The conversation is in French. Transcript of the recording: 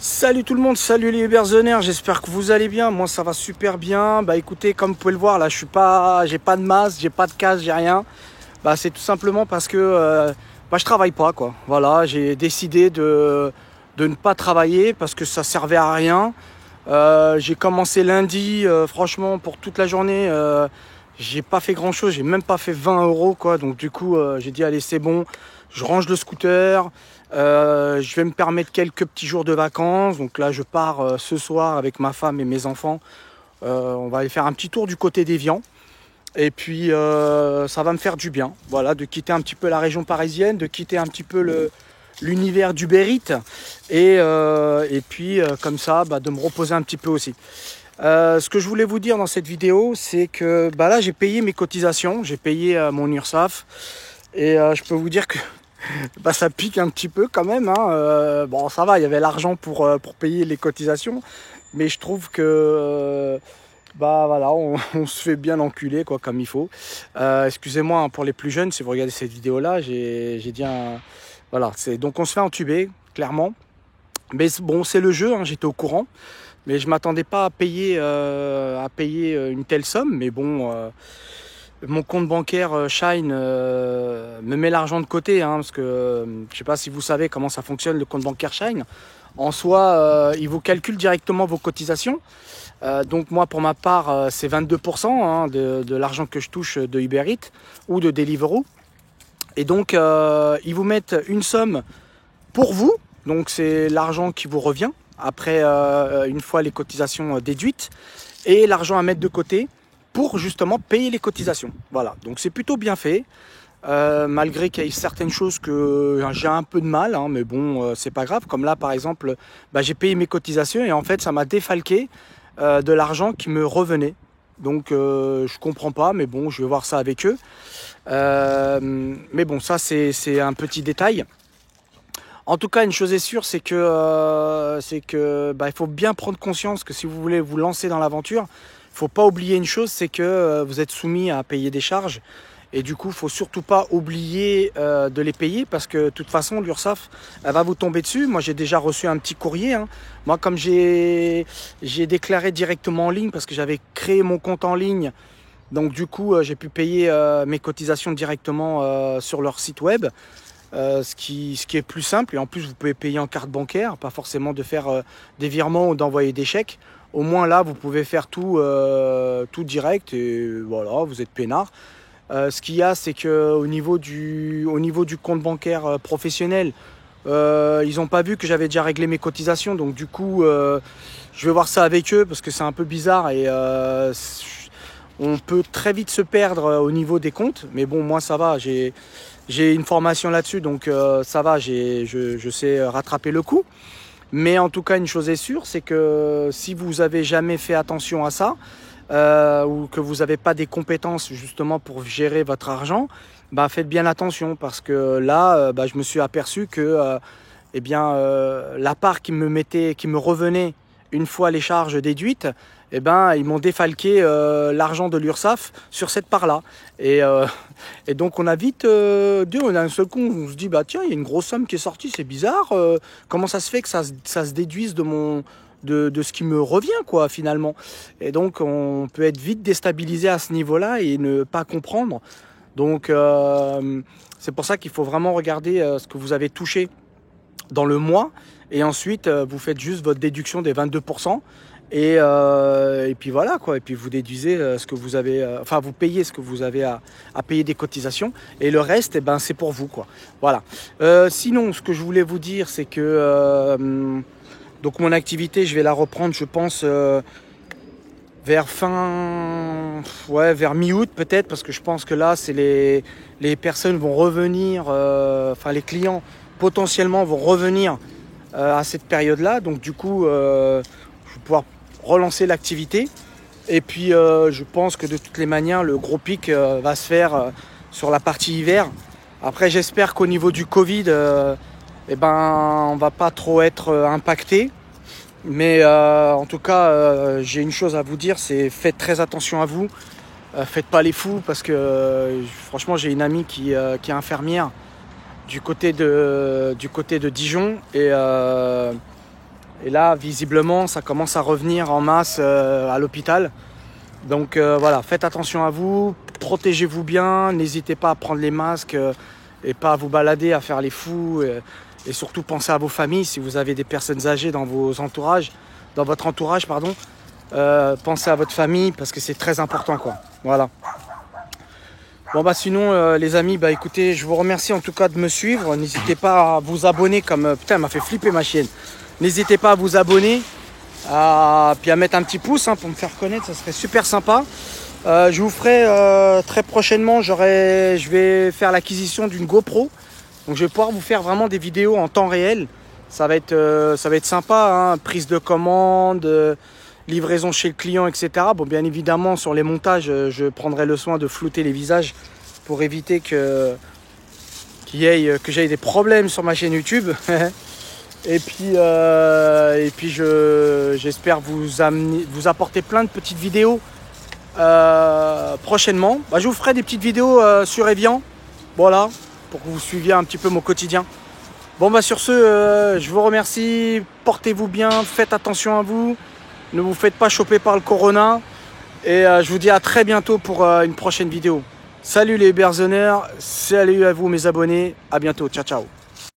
Salut tout le monde, salut les Berzenaires, j'espère que vous allez bien. Moi ça va super bien. Bah écoutez, comme vous pouvez le voir là, j'ai pas de masque, j'ai pas de casque, j'ai rien. Bah c'est tout simplement parce que je travaille pas quoi. Voilà, j'ai décidé de ne pas travailler parce que ça servait à rien. J'ai commencé lundi, franchement pour toute la journée, j'ai pas fait grand chose, j'ai même pas fait 20 euros quoi. Donc du coup j'ai dit allez c'est bon, je range le scooter. Je vais me permettre quelques petits jours de vacances. Donc là, je pars ce soir avec ma femme et mes enfants. On va aller faire un petit tour du côté d'Évian. Et puis, ça va me faire du bien. Voilà, de quitter un petit peu la région parisienne, de quitter un petit peu l'univers du Bérite. Et puis, comme ça, de me reposer un petit peu aussi. Ce que je voulais vous dire dans cette vidéo, c'est que là, j'ai payé mes cotisations. J'ai payé mon URSSAF. Et je peux vous dire que ça pique un petit peu quand même, hein. Bon, ça va, il y avait l'argent pour payer les cotisations, mais je trouve que voilà, on se fait bien enculer quoi, comme il faut. Excusez-moi hein, pour les plus jeunes, si vous regardez cette vidéo-là, j'ai dit voilà, donc on se fait entuber, clairement. Mais bon, c'est le jeu, hein, j'étais au courant, mais je m'attendais pas à payer une telle somme, mais bon. Mon compte bancaire Shine me met l'argent de côté, hein, parce que je ne sais pas si vous savez comment ça fonctionne le compte bancaire Shine. En soi, il vous calcule directement vos cotisations. Donc moi, pour ma part, c'est 22% hein, de l'argent que je touche de Uber Eats ou de Deliveroo. Et donc, ils vous mettent une somme pour vous. Donc c'est l'argent qui vous revient après une fois les cotisations déduites et l'argent à mettre de côté pour justement payer les cotisations. Voilà, donc c'est plutôt bien fait, malgré qu'il y ait certaines choses que j'ai un peu de mal, hein, mais bon, c'est pas grave. Comme là, par exemple, j'ai payé mes cotisations et en fait, ça m'a défalqué de l'argent qui me revenait. Donc, je comprends pas, mais bon, je vais voir ça avec eux. Mais bon, ça, c'est un petit détail. En tout cas, une chose est sûre, c'est que il faut bien prendre conscience que si vous voulez vous lancer dans l'aventure, il ne faut pas oublier une chose, c'est que vous êtes soumis à payer des charges. Et du coup, il ne faut surtout pas oublier de les payer parce que de toute façon, l'URSSAF, elle va vous tomber dessus. Moi, j'ai déjà reçu un petit courrier, hein. Moi, comme j'ai déclaré directement en ligne parce que j'avais créé mon compte en ligne, donc du coup, j'ai pu payer mes cotisations directement sur leur site web. Ce qui est plus simple. Et en plus, vous pouvez payer en carte bancaire, pas forcément de faire des virements ou d'envoyer des chèques. Au moins là, vous pouvez faire tout direct et voilà, vous êtes peinard. Ce qu'il y a, c'est qu'au niveau du compte bancaire professionnel, ils n'ont pas vu que j'avais déjà réglé mes cotisations. Donc du coup, je vais voir ça avec eux parce que c'est un peu bizarre et on peut très vite se perdre au niveau des comptes. Mais bon, moi ça va, j'ai une formation là-dessus, donc ça va, je sais rattraper le coup. Mais en tout cas, une chose est sûre, c'est que si vous avez jamais fait attention à ça, ou que vous n'avez pas des compétences justement pour gérer votre argent, faites bien attention parce que là, je me suis aperçu que la part qui me revenait une fois les charges déduites, ils m'ont défalqué l'argent de l'URSSAF sur cette part-là. Et donc on a vite, on a un seul coup, on se dit tiens, il y a une grosse somme qui est sortie, c'est bizarre. Comment ça se fait que ça se déduise de ce qui me revient quoi finalement. Et donc on peut être vite déstabilisé à ce niveau-là et ne pas comprendre. Donc c'est pour ça qu'il faut vraiment regarder ce que vous avez touché dans le mois et ensuite vous faites juste votre déduction des 22%. Et puis voilà quoi, et puis vous déduisez ce que vous avez, vous payez ce que vous avez à payer des cotisations et le reste c'est pour vous quoi. Voilà. Sinon ce que je voulais vous dire c'est que donc mon activité je vais la reprendre je pense vers vers mi-août peut-être parce que je pense que là c'est les personnes vont revenir, les clients potentiellement vont revenir à cette période-là, donc du coup je vais pouvoir relancer l'activité et puis je pense que de toutes les manières le gros pic va se faire sur la partie hiver. Après j'espère qu'au niveau du Covid on va pas trop être impacté, mais en tout cas j'ai une chose à vous dire, c'est faites très attention à vous, faites pas les fous parce que franchement j'ai une amie qui est infirmière du côté de Dijon Et là, visiblement, ça commence à revenir en masse à l'hôpital. Donc voilà, faites attention à vous, protégez-vous bien, n'hésitez pas à prendre les masques et pas à vous balader, à faire les fous. Et surtout, pensez à vos familles. Si vous avez des personnes âgées dans votre entourage, pardon, pensez à votre famille parce que c'est très important, quoi. Voilà. Bon bah sinon les amis, bah écoutez, je vous remercie en tout cas de me suivre. N'hésitez pas à vous abonner comme... Putain, elle m'a fait flipper ma chienne. N'hésitez pas à vous abonner, puis à mettre un petit pouce pour me faire connaître, ça serait super sympa. Je vous ferai très prochainement, je vais faire l'acquisition d'une GoPro. Donc je vais pouvoir vous faire vraiment des vidéos en temps réel. Ça va être sympa, prise de commande, livraison chez le client, etc. Bon, bien évidemment, sur les montages, je prendrai le soin de flouter les visages pour éviter que j'aie des problèmes sur ma chaîne YouTube. Et puis j'espère vous apporter plein de petites vidéos prochainement. Bah, je vous ferai des petites vidéos sur Evian, voilà, pour que vous suiviez un petit peu mon quotidien. Bon bah sur ce, je vous remercie, portez-vous bien, faites attention à vous, ne vous faites pas choper par le corona. Et je vous dis à très bientôt pour une prochaine vidéo. Salut les Bearzoners, salut à vous mes abonnés, à bientôt, ciao ciao.